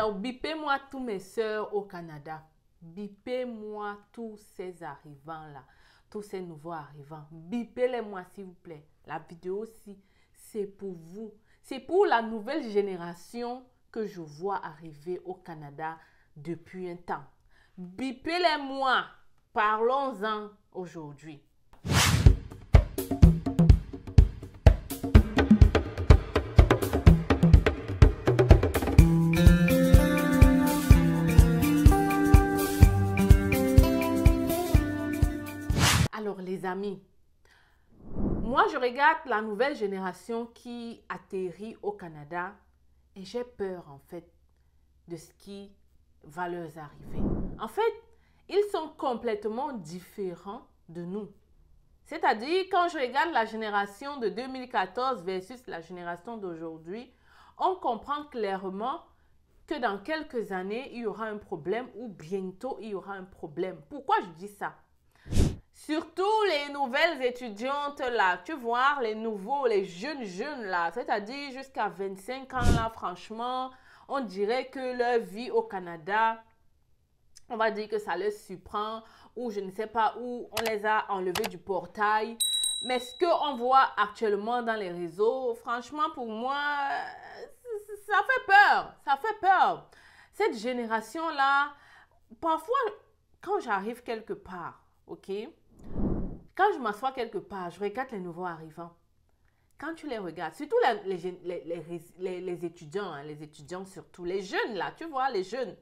Alors, bipez-moi tous mes sœurs au Canada. Bipez-moi tous ces arrivants-là. Tous ces nouveaux arrivants. Bipez-les-moi, s'il vous plaît. La vidéo aussi, c'est pour vous. C'est pour la nouvelle génération que je vois arriver au Canada depuis un temps. Bipez-les-moi. Parlons-en aujourd'hui. Alors les amis, moi je regarde la nouvelle génération qui atterrit au Canada et j'ai peur en fait de ce qui va leur arriver. En fait, ils sont complètement différents de nous. C'est-à-dire, quand je regarde la génération de 2014 versus la génération d'aujourd'hui, on comprend clairement que dans quelques années, il y aura un problème ou bientôt, il y aura un problème. Pourquoi je dis ça? Surtout les nouvelles étudiantes là, tu vois, les nouveaux, les jeunes là, c'est-à-dire jusqu'à 25 ans là, franchement, on dirait que leur vie au Canada, on va dire que ça leur surprend, ou je ne sais pas où on les a enlevés du portail. Mais ce qu'on voit actuellement dans les réseaux, franchement pour moi, ça fait peur, ça fait peur. Cette génération-là, parfois quand j'arrive quelque part, ok? Quand je m'assois quelque part, je regarde les nouveaux arrivants. Quand tu les regardes, surtout les étudiants, hein, les étudiants surtout, les jeunes là, tu vois, les jeunes.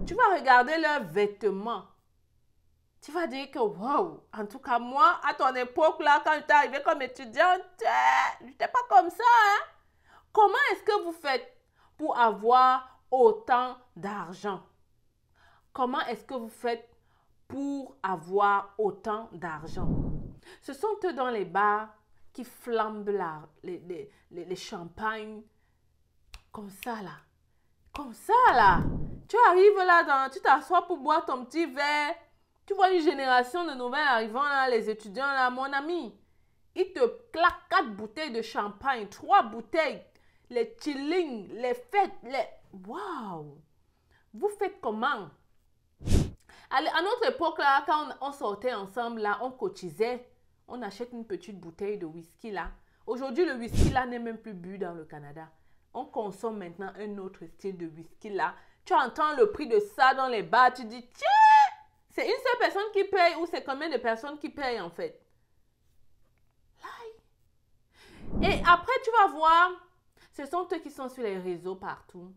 Tu vas regarder leurs vêtements. Tu vas dire que, wow, en tout cas, moi, à ton époque là, quand j'étais arrivée comme étudiante, je n'étais pas comme ça. Hein? Comment est-ce que vous faites pour avoir autant d'argent? Comment est-ce que vous faites pour avoir autant d'argent? Ce sont eux dans les bars qui flambent là, les champagnes comme ça là. Comme ça là. Tu arrives là, tu t'assois pour boire ton petit verre. Tu vois une génération de nouvelles arrivants là, les étudiants là, mon ami. Ils te claquent 4 bouteilles de champagne, 3 bouteilles. Les chillings, les fêtes, les... Waouh! Vous faites comment? À notre époque, là, quand on sortait ensemble, là, on cotisait. On achète une petite bouteille de whisky, là. Aujourd'hui, le whisky, là, n'est même plus bu dans le Canada. On consomme maintenant un autre style de whisky, là. Tu entends le prix de ça dans les bars, tu dis, tiens, c'est une seule personne qui paye ou c'est combien de personnes qui payent, en fait? Et après, tu vas voir, ce sont eux qui sont sur les réseaux partout.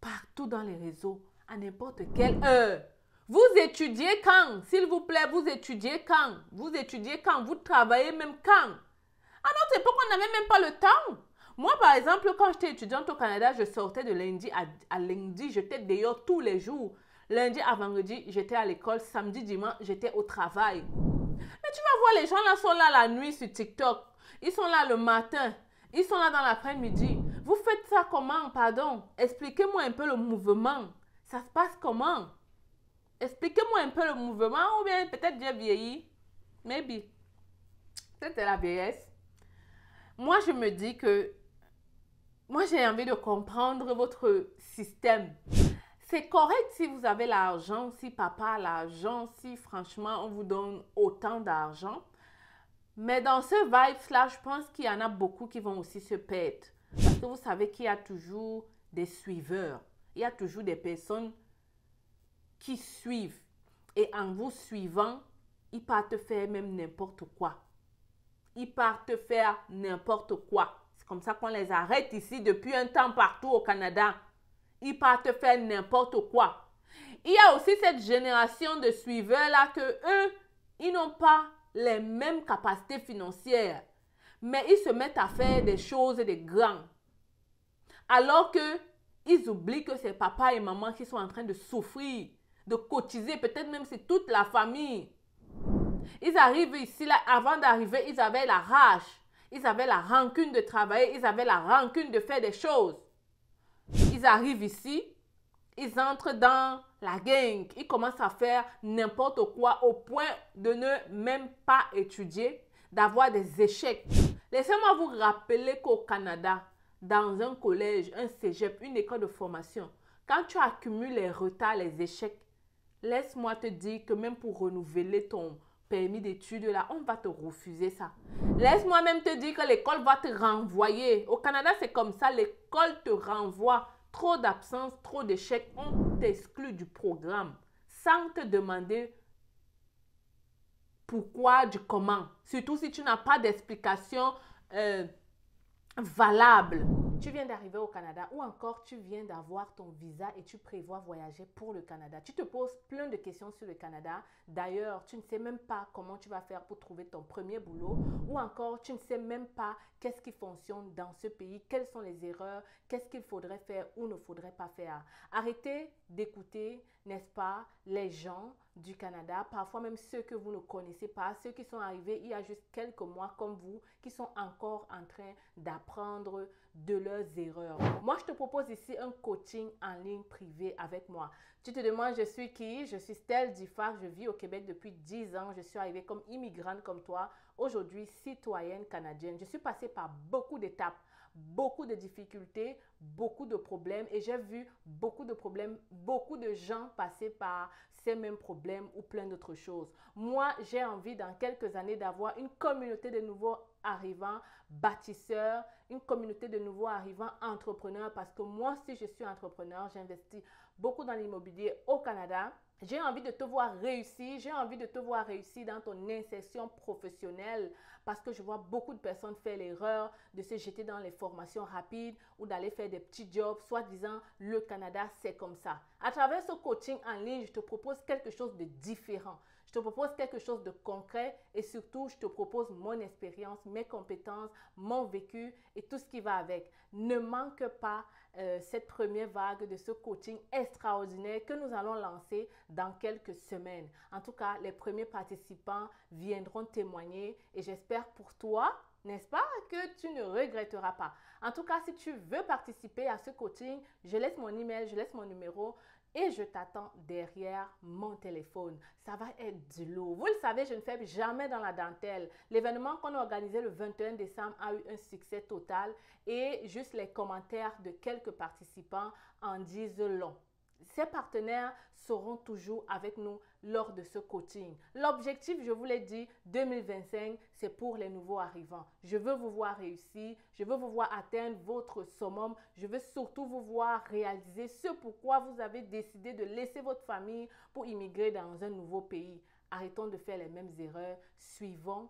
Partout dans les réseaux, à n'importe quelle heure. Vous étudiez quand? S'il vous plaît, vous étudiez quand? Vous étudiez quand? Vous travaillez même quand? À notre époque, on n'avait même pas le temps. Moi, par exemple, quand j'étais étudiante au Canada, je sortais de lundi à lundi. J'étais dehors tous les jours. Lundi à vendredi, j'étais à l'école. Samedi, dimanche, j'étais au travail. Mais tu vas voir, les gens là sont là la nuit sur TikTok. Ils sont là le matin. Ils sont là dans l'après-midi. Vous faites ça comment, pardon? Expliquez-moi un peu le mouvement. Ça se passe comment? Expliquez-moi un peu le mouvement ou bien peut-être j'ai vieilli. Maybe. Peut-être c'est la vieillesse. Moi, je me dis que moi, j'ai envie de comprendre votre système. C'est correct si vous avez l'argent, si papa a l'argent, si franchement, on vous donne autant d'argent. Mais dans ce vibe-là, je pense qu'il y en a beaucoup qui vont aussi se perdre. Parce que vous savez qu'il y a toujours des suiveurs. Il y a toujours des personnes qui suivent. Et en vous suivant, ils partent faire même n'importe quoi. Ils partent faire n'importe quoi. C'est comme ça qu'on les arrête ici depuis un temps partout au Canada. Ils partent faire n'importe quoi. Il y a aussi cette génération de suiveurs-là que eux, ils n'ont pas les mêmes capacités financières. Mais ils se mettent à faire des choses de grands. Alors que ils oublient que c'est papa et maman qui sont en train de souffrir, de cotiser, peut-être même c'est toute la famille. Ils arrivent ici, là, avant d'arriver, ils avaient la rage. Ils avaient la rancune de travailler, ils avaient la rancune de faire des choses. Ils arrivent ici, ils entrent dans la gang, ils commencent à faire n'importe quoi au point de ne même pas étudier, d'avoir des échecs. Laissez-moi vous rappeler qu'au Canada, dans un collège, un cégep, une école de formation, quand tu accumules les retards, les échecs, laisse-moi te dire que même pour renouveler ton permis d'études, là, on va te refuser ça. Laisse-moi même te dire que l'école va te renvoyer. Au Canada, c'est comme ça, l'école te renvoie. Trop d'absence, trop d'échecs, on t'exclut du programme sans te demander pourquoi, du comment. Surtout si tu n'as pas d'explication valable. Tu viens d'arriver au Canada ou encore tu viens d'avoir ton visa et tu prévois voyager pour le Canada. Tu te poses plein de questions sur le Canada. D'ailleurs, tu ne sais même pas comment tu vas faire pour trouver ton premier boulot ou encore tu ne sais même pas qu'est-ce qui fonctionne dans ce pays, quelles sont les erreurs, qu'est-ce qu'il faudrait faire ou ne faudrait pas faire. Arrêtez d'écouter, n'est-ce pas, les gens du Canada, parfois même ceux que vous ne connaissez pas, ceux qui sont arrivés il y a juste quelques mois comme vous, qui sont encore en train d'apprendre de leurs erreurs. Moi, je te propose ici un coaching en ligne privé avec moi. Tu te demandes, je suis qui? Je suis Stell Diffard, je vis au Québec depuis 10 ans. Je suis arrivée comme immigrante comme toi, aujourd'hui citoyenne canadienne. Je suis passée par beaucoup d'étapes, beaucoup de difficultés, beaucoup de problèmes et j'ai vu beaucoup de problèmes, beaucoup de gens passer par ces mêmes problèmes ou plein d'autres choses. Moi, j'ai envie dans quelques années d'avoir une communauté de nouveaux arrivants bâtisseurs, une communauté de nouveaux arrivants entrepreneurs parce que moi aussi je suis entrepreneur, j'investis beaucoup dans l'immobilier au Canada. J'ai envie de te voir réussir, j'ai envie de te voir réussir dans ton insertion professionnelle parce que je vois beaucoup de personnes faire l'erreur de se jeter dans les formations rapides ou d'aller faire des petits jobs, soit disant le Canada c'est comme ça. À travers ce coaching en ligne, je te propose quelque chose de différent. Je te propose quelque chose de concret et surtout, je te propose mon expérience, mes compétences, mon vécu et tout ce qui va avec. Ne manque pas cette première vague de ce coaching extraordinaire que nous allons lancer dans quelques semaines. En tout cas, les premiers participants viendront témoigner et j'espère pour toi, n'est-ce pas, que tu ne regretteras pas. En tout cas, si tu veux participer à ce coaching, je laisse mon email, je laisse mon numéro. Et je t'attends derrière mon téléphone. Ça va être du lourd. Vous le savez, je ne fais jamais dans la dentelle. L'événement qu'on a organisé le 21 décembre a eu un succès total et juste les commentaires de quelques participants en disent long. Ces partenaires seront toujours avec nous lors de ce coaching. L'objectif, je vous l'ai dit, 2025, c'est pour les nouveaux arrivants. Je veux vous voir réussir, je veux vous voir atteindre votre summum, je veux surtout vous voir réaliser ce pourquoi vous avez décidé de laisser votre famille pour immigrer dans un nouveau pays. Arrêtons de faire les mêmes erreurs. Suivons.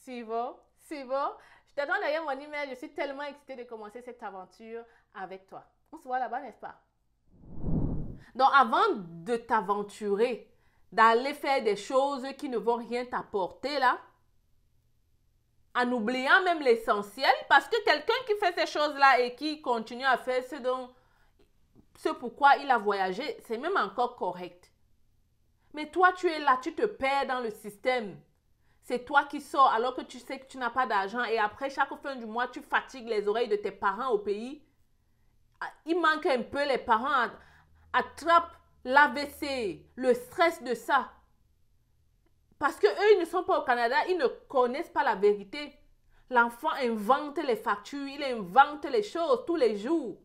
Je t'attends derrière mon email. Je suis tellement excitée de commencer cette aventure avec toi. On se voit là-bas, n'est-ce pas? Donc, avant de t'aventurer, d'aller faire des choses qui ne vont rien t'apporter là, en oubliant même l'essentiel, parce que quelqu'un qui fait ces choses-là et qui continue à faire ce pourquoi il a voyagé, c'est même encore correct. Mais toi, tu es là, tu te perds dans le système. C'est toi qui sors alors que tu sais que tu n'as pas d'argent et après, chaque fin du mois, tu fatigues les oreilles de tes parents au pays. Il manque un peu, les parents attrapent l'AVC, le stress de ça. Parce qu'eux, ils ne sont pas au Canada, ils ne connaissent pas la vérité. L'enfant invente les factures, il invente les choses tous les jours.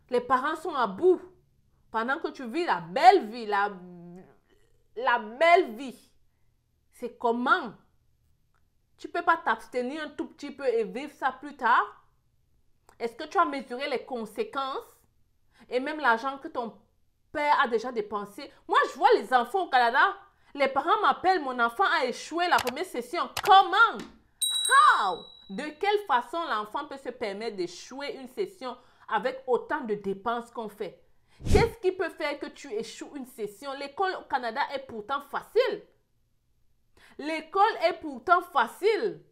Les parents sont à bout. Pendant que tu vis la belle vie, la belle vie. C'est comment? Tu ne peux pas t'abstenir un tout petit peu et vivre ça plus tard? Est-ce que tu as mesuré les conséquences et même l'argent que ton père a déjà dépensé? Moi, je vois les enfants au Canada. Les parents m'appellent, mon enfant a échoué la première session. Comment? How? De quelle façon l'enfant peut se permettre d'échouer une session avec autant de dépenses qu'on fait? Qu'est-ce qui peut faire que tu échoues une session? L'école au Canada est pourtant facile. L'école est pourtant facile.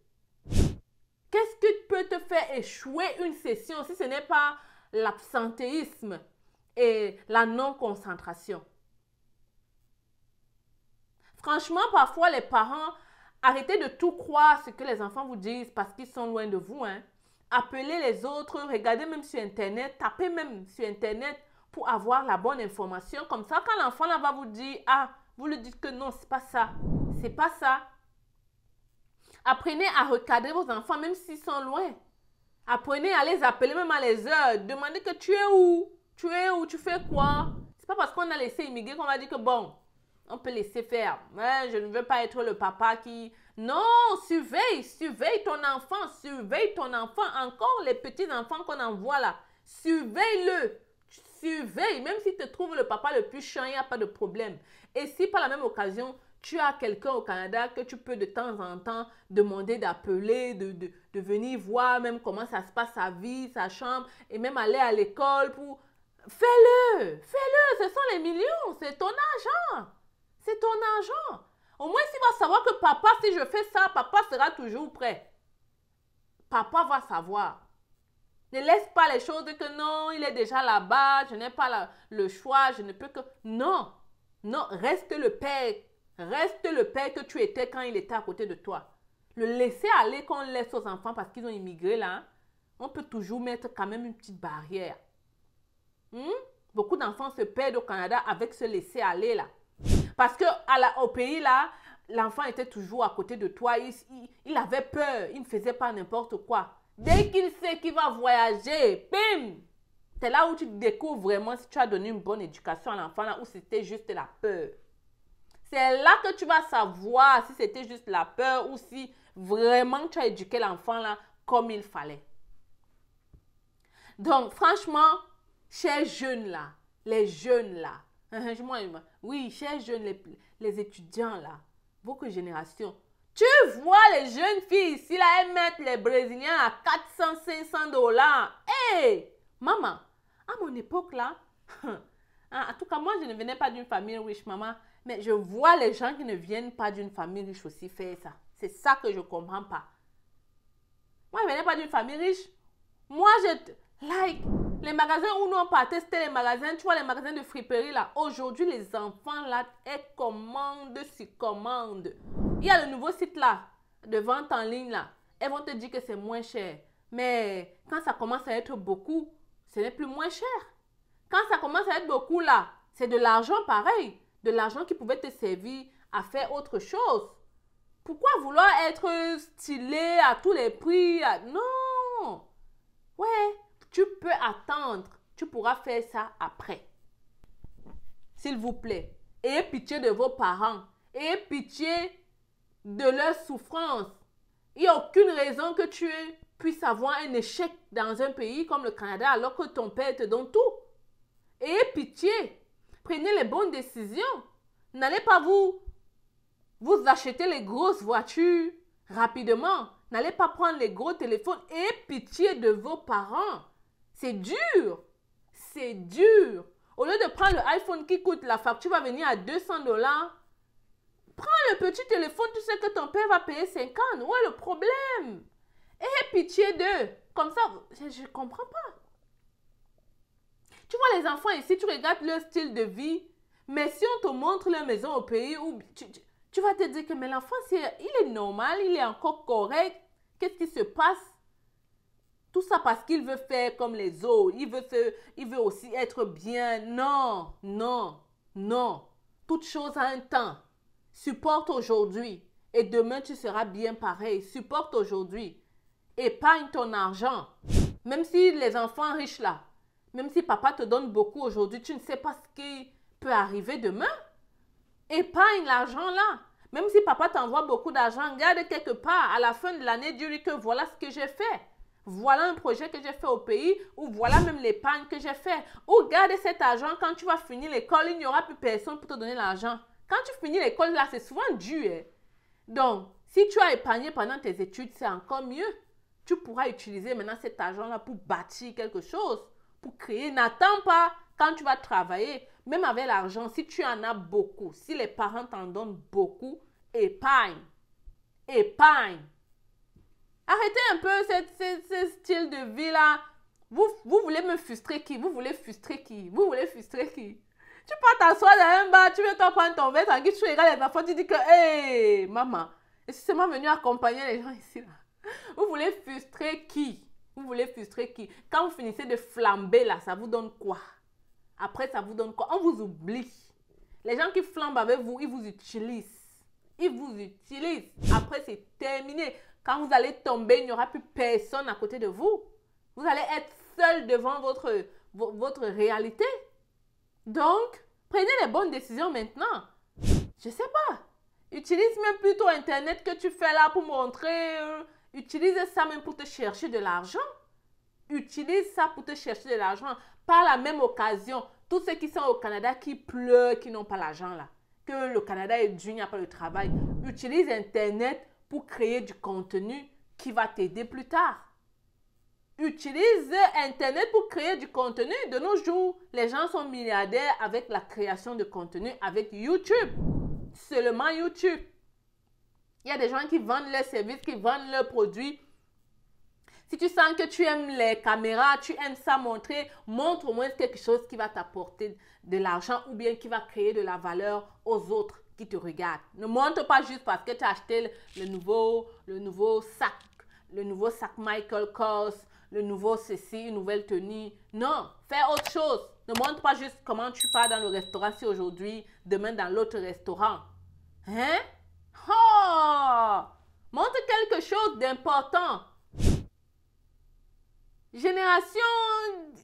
Qu'est-ce qui peut te faire échouer une session si ce n'est pas l'absentéisme et la non-concentration? Franchement, parfois, les parents, arrêtez de tout croire ce que les enfants vous disent parce qu'ils sont loin de vous. Appelez les autres, regardez même sur Internet, tapez même sur Internet pour avoir la bonne information. Comme ça, quand l'enfant là va vous dire, ah, vous lui dites que non, c'est pas ça. C'est pas ça. Apprenez à recadrer vos enfants, même s'ils sont loin. Apprenez à les appeler, même à les heures. Demandez que tu es où? Tu es où? Tu fais quoi? C'est pas parce qu'on a laissé immigrer qu'on va dire que bon, on peut laisser faire. Ouais, je ne veux pas être le papa qui... Non, surveille ton enfant, encore les petits enfants qu'on envoie là. Surveille-le, surveille, même s'il te trouve le papa le plus chiant, il n'y a pas de problème. Et si par la même occasion, tu as quelqu'un au Canada que tu peux de temps en temps demander d'appeler, de venir voir même comment ça se passe sa vie, sa chambre, et même aller à l'école pour... Fais-le, ce sont les millions, c'est ton argent. C'est ton argent. Au moins, s'il va savoir que papa, si je fais ça, papa sera toujours prêt. Papa va savoir. Ne laisse pas les choses que non, il est déjà là-bas, je n'ai pas le choix, je ne peux que... Non, non, reste le père. Reste le père que tu étais quand il était à côté de toi. Le laisser aller qu'on laisse aux enfants parce qu'ils ont immigré là, on peut toujours mettre quand même une petite barrière. Beaucoup d'enfants se perdent au Canada avec ce laisser aller là. Parce que au pays là, l'enfant était toujours à côté de toi. Il avait peur. Il ne faisait pas n'importe quoi. Dès qu'il sait qu'il va voyager, bim! C'est là où tu découvres vraiment si tu as donné une bonne éducation à l'enfant là ou si c'était juste la peur. C'est là que tu vas savoir si c'était juste la peur ou si vraiment tu as éduqué l'enfant là comme il fallait. Donc, franchement, chers jeunes là, les jeunes là, oui, chers jeunes, les étudiants là, votre génération, tu vois les jeunes filles ici là, elles mettent les Brésiliens à 400, 500 dollars. Hé, maman, à mon époque là, en tout cas, moi, je ne venais pas d'une famille riche, maman, mais je vois les gens qui ne viennent pas d'une famille riche aussi faire ça. C'est ça que je ne comprends pas. Moi, je ne venais pas d'une famille riche. Moi, les magasins où nous on partait, c'était les magasins, tu vois, les magasins de friperie là. Aujourd'hui, les enfants là, elles commandent sur commande. Il y a le nouveau site là, de vente en ligne là. Elles vont te dire que c'est moins cher. Mais quand ça commence à être beaucoup, ce n'est plus moins cher. Quand ça commence à être beaucoup là, c'est de l'argent pareil. De l'argent qui pouvait te servir à faire autre chose. Pourquoi vouloir être stylé à tous les prix? Non! Ouais, tu peux attendre. Tu pourras faire ça après. S'il vous plaît. Ayez pitié de vos parents. Ayez pitié de leur souffrance. Il n'y a aucune raison que tu puisses avoir un échec dans un pays comme le Canada alors que ton père te donne tout. Ayez pitié. Prenez les bonnes décisions. N'allez pas vous acheter les grosses voitures rapidement. N'allez pas prendre les gros téléphones. Ayez pitié de vos parents. C'est dur. C'est dur. Au lieu de prendre le iPhone qui coûte, la facture va venir à 200 dollars. Prends le petit téléphone, tu sais que ton père va payer 50. Où est le problème? Ayez pitié d'eux. Comme ça, je ne comprends pas. Tu vois les enfants ici, tu regardes leur style de vie. Mais si on te montre leur maison au pays, où tu vas te dire que mais l'enfant, il est normal, il est encore correct. Qu'est-ce qui se passe? Tout ça parce qu'il veut faire comme les autres. Il veut aussi être bien. Non, non, non. Toute chose a un temps. Supporte aujourd'hui. Et demain, tu seras bien pareil. Supporte aujourd'hui. Épargne ton argent. Même si les enfants riches là, même si papa te donne beaucoup aujourd'hui, tu ne sais pas ce qui peut arriver demain. Épargne l'argent là. Même si papa t'envoie beaucoup d'argent, garde quelque part. À la fin de l'année, dis-lui que voilà ce que j'ai fait. Voilà un projet que j'ai fait au pays ou voilà même l'épargne que j'ai fait. Ou garde cet argent quand tu vas finir l'école, il n'y aura plus personne pour te donner l'argent. Quand tu finis l'école là, c'est souvent dur. Hein? Donc, si tu as épargné pendant tes études, c'est encore mieux. Tu pourras utiliser maintenant cet argent là pour bâtir quelque chose, pour créer. N'attends pas quand tu vas travailler. Même avec l'argent, si tu en as beaucoup, si les parents t'en donnent beaucoup, épargne. Épargne. Arrêtez un peu ce style de vie là. Vous voulez me frustrer qui? Vous voulez frustrer qui? Vous voulez frustrer qui? Tu peux t'asseoir dans un bar, tu veux toi prendre ton verre, tranquille, tu regardes les enfants, tu dis que, hé, maman, excusez-moi venu accompagner les gens ici là. Vous voulez frustrer qui? Vous voulez frustrer qui? Quand vous finissez de flamber là, ça vous donne quoi? Après, ça vous donne quoi? On vous oublie. Les gens qui flambent avec vous, ils vous utilisent. Ils vous utilisent. Après, c'est terminé. Quand vous allez tomber, il n'y aura plus personne à côté de vous. Vous allez être seul devant votre réalité. Donc, prenez les bonnes décisions maintenant. Je ne sais pas. Utilise même plutôt Internet que tu fais là pour montrer. Utilise ça même pour te chercher de l'argent. Utilise ça pour te chercher de l'argent. Par la même occasion, tous ceux qui sont au Canada qui pleurent, qui n'ont pas l'argent là, que le Canada est dur, il n'y a pas de travail, utilise Internet pour créer du contenu qui va t'aider plus tard. Utilise Internet pour créer du contenu. De nos jours, les gens sont milliardaires avec la création de contenu avec YouTube. Seulement YouTube. Il y a des gens qui vendent leurs services, qui vendent leurs produits. Si tu sens que tu aimes les caméras, tu aimes ça montrer, montre au moins quelque chose qui va t'apporter de l'argent ou bien qui va créer de la valeur aux autres qui te regardent. Ne montre pas juste parce que tu as acheté le nouveau sac Michael Kors, le nouveau ceci, une nouvelle tenue. Non, fais autre chose. Ne montre pas juste comment tu pars dans le restaurant si aujourd'hui, demain dans l'autre restaurant. Hein? Oh! Montre quelque chose d'important. Génération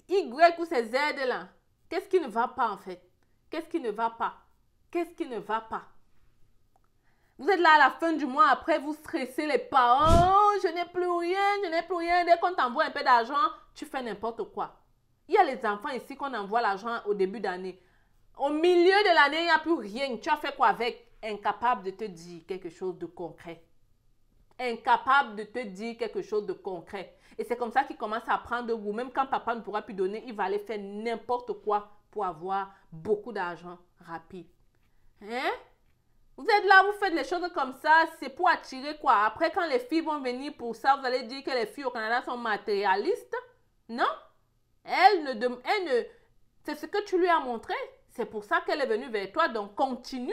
Y ou ces Z là. Qu'est-ce qui ne va pas en fait? Qu'est-ce qui ne va pas? Qu'est-ce qui ne va pas? Vous êtes là à la fin du mois, après vous stressez les parents. Oh, je n'ai plus rien, je n'ai plus rien. Dès qu'on t'envoie un peu d'argent, tu fais n'importe quoi. Il y a les enfants ici qu'on envoie l'argent au début d'année. Au milieu de l'année, il n'y a plus rien. Tu as fait quoi avec? Incapable de te dire quelque chose de concret. Incapable de te dire quelque chose de concret. Et c'est comme ça qu'il commence à prendre goût. Même quand papa ne pourra plus donner, il va aller faire n'importe quoi pour avoir beaucoup d'argent rapide. Hein? Vous êtes là, vous faites les choses comme ça, c'est pour attirer quoi? Après, quand les filles vont venir pour ça, vous allez dire que les filles au Canada sont matérialistes? Non? C'est ce que tu lui as montré. C'est pour ça qu'elle est venue vers toi, donc continue.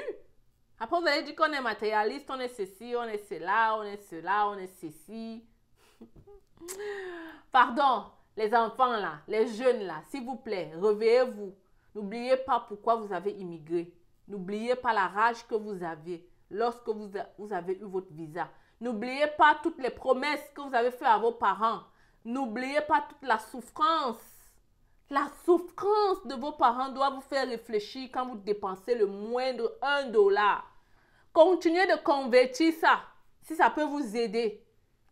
Après, vous allez dire qu'on est matérialiste, on est ceci, on est cela, on est cela, on est ceci. Pardon, les enfants là, les jeunes là, s'il vous plaît, réveillez-vous. N'oubliez pas pourquoi vous avez immigré. N'oubliez pas la rage que vous aviez lorsque vous avez eu votre visa. N'oubliez pas toutes les promesses que vous avez faites à vos parents. N'oubliez pas toute la souffrance. La souffrance de vos parents doit vous faire réfléchir quand vous dépensez le moindre $1. Continuez de convertir ça, si ça peut vous aider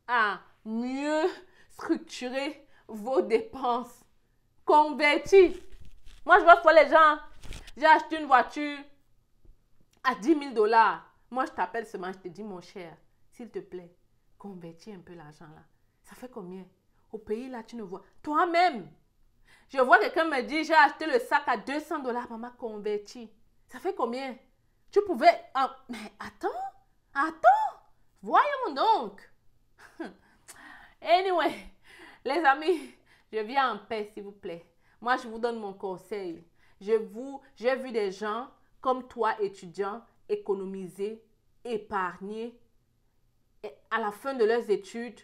à mieux structurer vos dépenses. Convertir. Moi, je vois fois les gens, j'ai acheté une voiture à $10,000. Moi, je t'appelle seulement, je te dis, mon cher, s'il te plaît, convertis un peu l'argent là. Ça fait combien? Au pays là, tu ne vois. Toi-même, je vois quelqu'un me dire, j'ai acheté le sac à $200, maman, converti. Ça fait combien? Tu pouvais... mais attends, voyons donc. Anyway, les amis, je viens en paix, s'il vous plaît. Moi, je vous donne mon conseil. J'ai vu des gens comme toi, étudiants, économiser, épargner. Et à la fin de leurs études,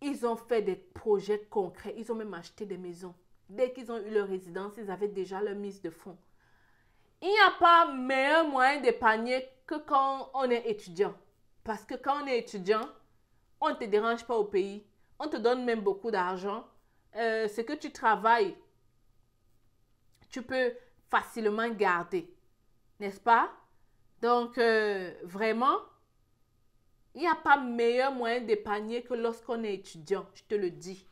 ils ont fait des projets concrets. Ils ont même acheté des maisons. Dès qu'ils ont eu leur résidence, ils avaient déjà leur mise de fonds. Il n'y a pas meilleur moyen d'épargner que quand on est étudiant. Parce que quand on est étudiant, on ne te dérange pas au pays. On te donne même beaucoup d'argent. Ce que tu travailles, tu peux facilement garder. N'est-ce pas? Donc, vraiment, il n'y a pas meilleur moyen d'épargner que lorsqu'on est étudiant. Je te le dis.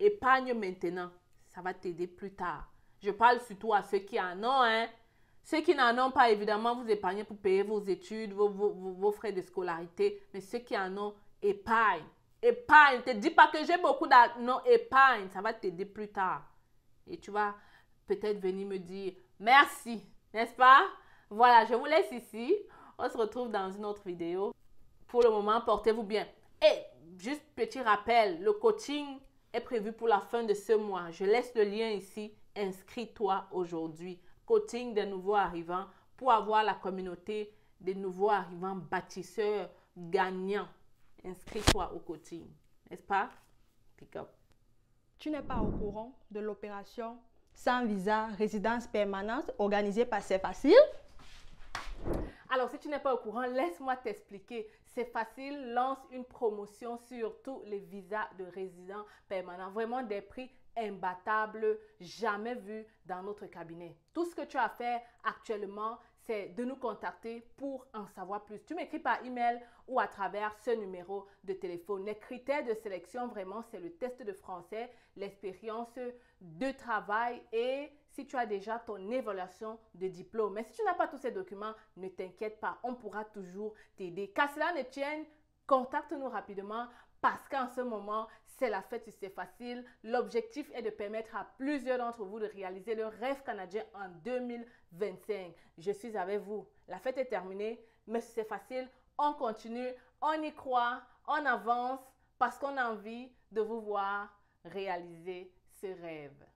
Épargne maintenant. Ça va t'aider plus tard. Je parle surtout à ceux qui en ont, hein. Ceux qui n'en ont pas, évidemment, vous épargnez pour payer vos études, vos frais de scolarité. Mais ceux qui en ont, épargne. Épargne. Ne te dis pas que j'ai beaucoup d'argent. Non, épargne. Ça va t'aider plus tard. Et tu vas peut-être venir me dire merci. N'est-ce pas? Voilà, je vous laisse ici. On se retrouve dans une autre vidéo. Pour le moment, portez-vous bien. Et juste petit rappel, le coaching est prévu pour la fin de ce mois. Je laisse le lien ici. Inscris-toi aujourd'hui. Coaching des nouveaux arrivants pour avoir la communauté des nouveaux arrivants bâtisseurs gagnants. Inscris-toi au coaching. N'est-ce pas? Pick up. Tu n'es pas au courant de l'opération sans visa résidence permanente organisée par C'est Facile? Alors, si tu n'es pas au courant, laisse-moi t'expliquer. C'est facile, lance une promotion sur tous les visas de résidents permanents. Vraiment des prix imbattables, jamais vus dans notre cabinet. Tout ce que tu as à faire actuellement, c'est de nous contacter pour en savoir plus. Tu m'écris par email ou à travers ce numéro de téléphone. Les critères de sélection, vraiment, c'est le test de français, l'expérience de travail et si tu as déjà ton évaluation de diplôme. Mais si tu n'as pas tous ces documents, ne t'inquiète pas, on pourra toujours t'aider. Qu'à cela ne tienne, contacte-nous rapidement parce qu'en ce moment, c'est la fête, c'est facile. L'objectif est de permettre à plusieurs d'entre vous de réaliser le rêve canadien en 2025. Je suis avec vous. La fête est terminée, mais c'est facile. On continue, on y croit, on avance parce qu'on a envie de vous voir réaliser ce rêve.